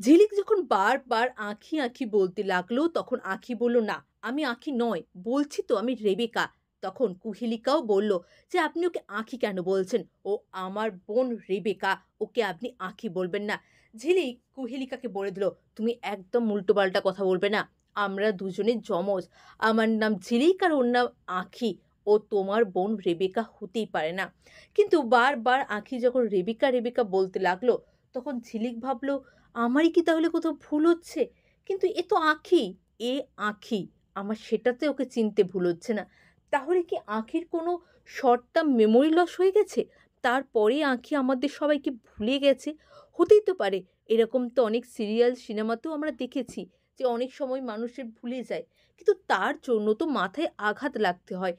ঝিলিক যখন বারবার আঁখি, আঁখি বলতে লাগলো, তখন আঁখি বলল, "না, আমি আঁখি নয়। বলছি তো আমি রেবেকা।" তখন কুহেলিকাও বলল যে, "আপনি ওকে আঁখি কেন বলছেন? ও আমার বোন রেবেকা। ওকে আপনি আঁখি বলবেন না।" ঝিলিক কুহেলিকাকে বলে দিল, "তুমি একদম উল্টোপাল্টা কথা বলবে না। আমরা দুজনে যমজ। আমার নাম ঝিলিক আর ওর নাম আঁখি। ও তোমার বোন রেবেকা হতেই পারে না।" কিন্তু বারবার আঁখি যখন রেবেকা, রেবেকা বলতে লাগলো, তখন ঝিলিক ভাবল, আমারই কি তাহলে কোথাও ভুল হচ্ছে? কিন্তু এ তো আঁখি, এ আঁখি। আমার সেটাতে ওকে চিনতে ভুল হচ্ছে না। তাহলে কি আঁখির কোনো শর্ট টার্ম মেমোরি লস হয়ে গেছে? তারপরেই আঁখি আমাদের সবাইকে ভুলে গেছে? হতেই তো পারে। এরকম তো অনেক সিরিয়াল, সিনেমাতেও আমরা দেখেছি যে অনেক সময় মানুষের ভুলে যায়। কিন্তু তার জন্য তো মাথায় আঘাত লাগতে হয়।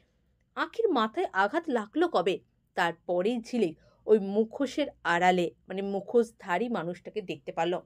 আঁখির মাথায় আঘাত লাগলো কবে? তারপরেই ঝিলিক ওই মুখোশের আড়ালে মানে মুখোশধারী মানুষটাকে দেখতে পারল।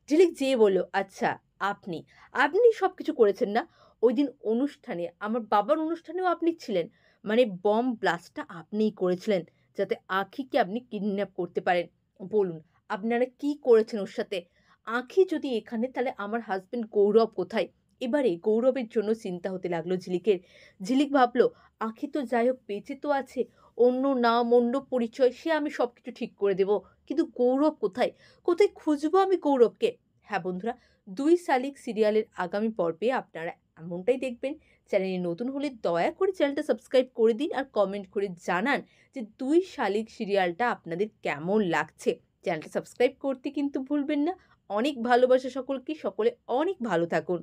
ঝিলিক যেয়ে বলল, "আচ্ছা আপনি, আপনি সবকিছু করেছেন না? ঐদিন অনুষ্ঠানে, আমার বাবার অনুষ্ঠানেও আপনি ছিলেন। মানে বম্ব ব্লাস্টটা আপনিই করেছিলেন, যাতে আঁখিকে আপনি কিডন্যাপ করতে পারেন। বলুন, আপনারা কি করেছেন ওর সাথে? আঁখি যদি এখানে, তাহলে আমার হাসব্যান্ড গৌরব কোথায়?" এবারে গৌরবের জন্য চিন্তা হতে লাগলো ঝিলিকের। ঝিলিক ভাবল, আঁখি তো যাই হোক বেঁচে তো আছে। অন্য নাম, অন্য পরিচয়, সে আমি সবকিছু ঠিক করে দেব। কিন্তু গৌরব কোথায়? কোথায় খুঁজবো আমি গৌরবকে? হ্যাঁ বন্ধুরা, ২ শালিক সিরিয়ালের আগামী পর্বে আপনারা এমনটাই দেখবেন। চ্যানেলে নতুন হলে দয়া করে চ্যানেলটা সাবস্ক্রাইব করে দিন আর কমেন্ট করে জানান যে ২ শালিক সিরিয়ালটা আপনাদের কেমন লাগছে। চ্যানেলটা সাবস্ক্রাইব করতে কিন্তু ভুলবেন না। অনেক ভালোবাসা সকলকে। সকলে অনেক ভালো থাকুন।